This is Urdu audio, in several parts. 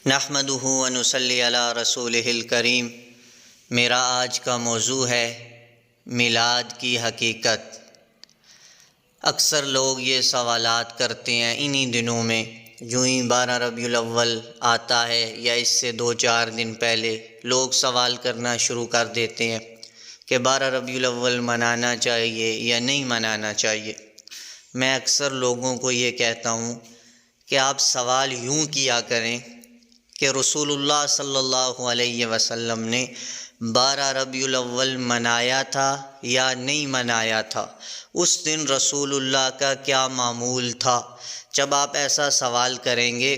نحمدہ و نصلی علی رسولہ الکریم۔ میرا آج کا موضوع ہے میلاد کی حقیقت۔ اکثر لوگ یہ سوالات کرتے ہیں انہی دنوں میں، جو ہی 12 ربیع الاول آتا ہے یا اس سے 2-4 دن پہلے لوگ سوال کرنا شروع کر دیتے ہیں کہ 12 ربیع الاول منانا چاہیے یا نہیں منانا چاہیے۔ میں اکثر لوگوں کو یہ کہتا ہوں کہ آپ سوال یوں کیا کریں کہ رسول اللہ صلی اللہ علیہ وسلم نے 12 ربیع الاول منایا تھا یا نہیں منایا تھا، اس دن رسول اللہ کا کیا معمول تھا۔ جب آپ ایسا سوال کریں گے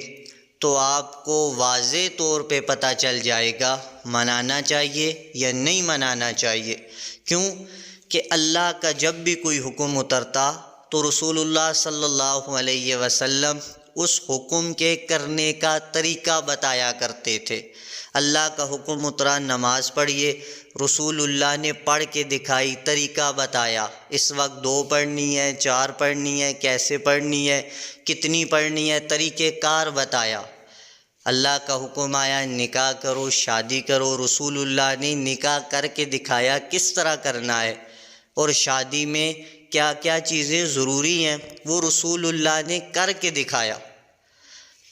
تو آپ کو واضح طور پہ پتہ چل جائے گا منانا چاہیے یا نہیں منانا چاہیے۔ کیوں کہ اللہ کا جب بھی کوئی حکم اترتا تو رسول اللہ صلی اللہ علیہ وسلم اس حکم کے کرنے کا طریقہ بتایا کرتے تھے۔ اللہ کا حکم اترا نماز پڑھیے، رسول اللہ نے پڑھ کے دکھائی، طریقہ بتایا، اس وقت 2 پڑھنی ہے، 4 پڑھنی ہے، کیسے پڑھنی ہے، کتنی پڑھنی ہے، طریقہ کار بتایا۔ اللہ کا حکم آیا نکاح کرو، شادی کرو، رسول اللہ نے نکاح کر کے دکھایا کس طرح کرنا ہے، اور شادی میں کیا کیا چیزیں ضروری ہیں وہ رسول اللہ نے کر کے دکھایا۔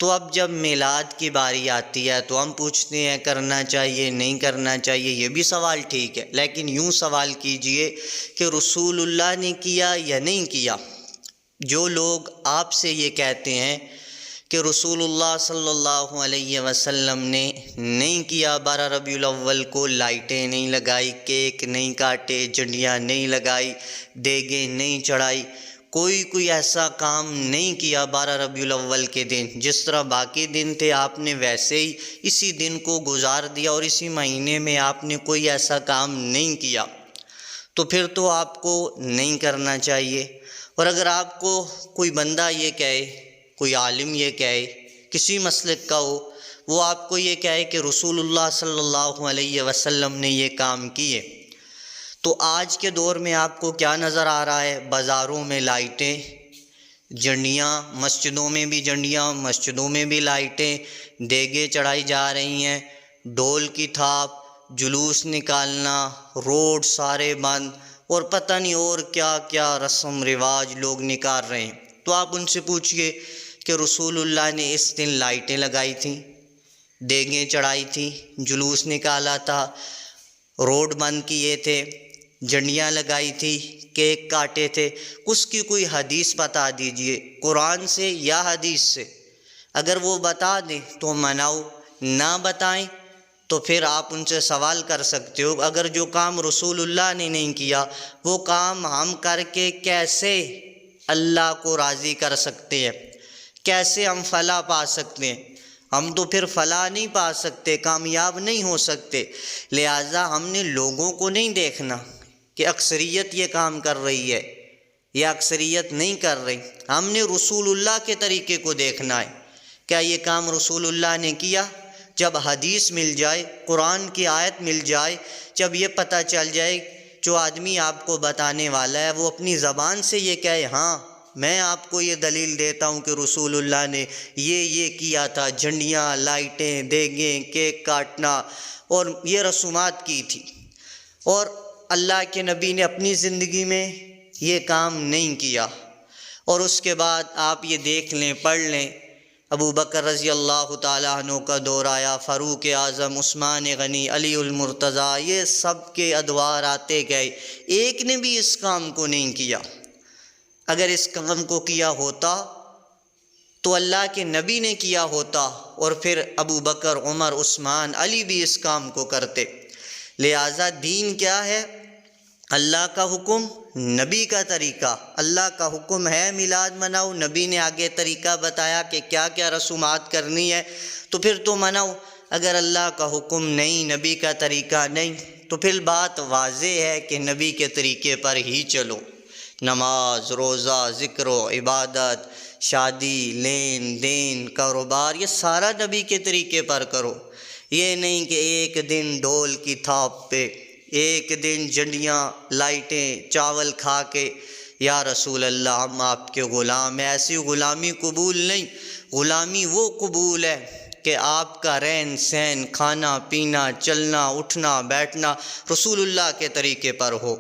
تو اب جب میلاد کی باری آتی ہے تو ہم پوچھتے ہیں کرنا چاہیے نہیں کرنا چاہیے، یہ بھی سوال ٹھیک ہے، لیکن یوں سوال کیجئے کہ رسول اللہ نے کیا یا نہیں کیا۔ جو لوگ آپ سے یہ کہتے ہیں کہ رسول اللہ صلی اللہ علیہ وسلم نے نہیں کیا، 12 ربیع الاول کو لائٹیں نہیں لگائی، کیک نہیں کاٹے، جھنڈیاں نہیں لگائی، دیگیں نہیں چڑھائی، کوئی ایسا کام نہیں کیا 12 ربیع الاول کے دن، جس طرح باقی دن تھے آپ نے ویسے ہی اسی دن کو گزار دیا، اور اسی مہینے میں آپ نے کوئی ایسا کام نہیں کیا، تو پھر تو آپ کو نہیں کرنا چاہیے۔ اور اگر آپ کو کوئی بندہ یہ کہے، کوئی عالم یہ کہے، کسی مسلک کا ہو، وہ آپ کو یہ کہے کہ رسول اللہ صلی اللہ علیہ وسلم نے یہ کام کیے، تو آج کے دور میں آپ کو کیا نظر آ رہا ہے؟ بازاروں میں لائٹیں، جھنڈیاں، مسجدوں میں بھی جھنڈیاں، مسجدوں میں بھی لائٹیں، دیگیں چڑھائی جا رہی ہیں، ڈھول کی تھاپ، جلوس نکالنا، روڈ سارے بند، اور پتہ نہیں اور کیا کیا رسم رواج لوگ نکال رہے ہیں۔ تو آپ ان سے پوچھئے کہ رسول اللہ نے اس دن لائٹیں لگائی تھیں، دیگیں چڑھائی تھیں، جلوس نکالا تھا، روڈ بند کیے تھے، جھنڈیاں لگائی تھی، کیک کاٹے تھے، اس کی کوئی حدیث بتا دیجئے، قرآن سے یا حدیث سے۔ اگر وہ بتا دیں تو مناؤ، نہ بتائیں تو پھر آپ ان سے سوال کر سکتے ہو، اگر جو کام رسول اللہ نے نہیں کیا وہ کام ہم کر کے کیسے اللہ کو راضی کر سکتے ہیں، کیسے ہم فلاح پا سکتے ہیں؟ ہم تو پھر فلاح نہیں پا سکتے، کامیاب نہیں ہو سکتے۔ لہٰذا ہم نے لوگوں کو نہیں دیکھنا کہ اکثریت یہ کام کر رہی ہے یا اکثریت نہیں کر رہی، ہم نے رسول اللہ کے طریقے کو دیکھنا ہے۔ کیا یہ کام رسول اللہ نے کیا؟ جب حدیث مل جائے، قرآن کی آیت مل جائے، جب یہ پتہ چل جائے، جو آدمی آپ کو بتانے والا ہے وہ اپنی زبان سے یہ کہے ہاں میں آپ کو یہ دلیل دیتا ہوں کہ رسول اللہ نے یہ کیا تھا، جھنڈیاں، لائٹیں، دیگیں، کیک کاٹنا اور یہ رسومات کی تھی، اور اللہ کے نبی نے اپنی زندگی میں یہ کام نہیں کیا، اور اس کے بعد آپ یہ دیکھ لیں، پڑھ لیں، ابو بکر رضی اللہ تعالیٰ عنہ کا دور آیا، فاروق اعظم، عثمان غنی، علی المرتضیٰ، یہ سب کے ادوار آتے گئے، ایک نے بھی اس کام کو نہیں کیا۔ اگر اس کام کو کیا ہوتا تو اللہ کے نبی نے کیا ہوتا، اور پھر ابو بکر، عمر، عثمان، علی بھی اس کام کو کرتے۔ لہٰذا دین کیا ہے؟ اللہ کا حکم، نبی کا طریقہ۔ اللہ کا حکم ہے میلاد مناؤ، نبی نے آگے طریقہ بتایا کہ کیا کیا رسومات کرنی ہے، تو پھر تو مناؤ۔ اگر اللہ کا حکم نہیں، نبی کا طریقہ نہیں، تو پھر بات واضح ہے کہ نبی کے طریقے پر ہی چلو۔ نماز، روزہ، ذکر و عبادت، شادی، لین دین، کاروبار، یہ سارا نبی کے طریقے پر کرو۔ یہ نہیں کہ ایک دن ڈھول کی تھاپ پہ، ایک دن جھنڈیاں، لائٹیں، چاول کھا کے یا رسول اللہ ہم آپ کے غلام ہیں، ایسی غلامی قبول نہیں۔ غلامی وہ قبول ہے کہ آپ کا رہن سہن، کھانا پینا، چلنا اٹھنا بیٹھنا رسول اللہ کے طریقے پر ہو۔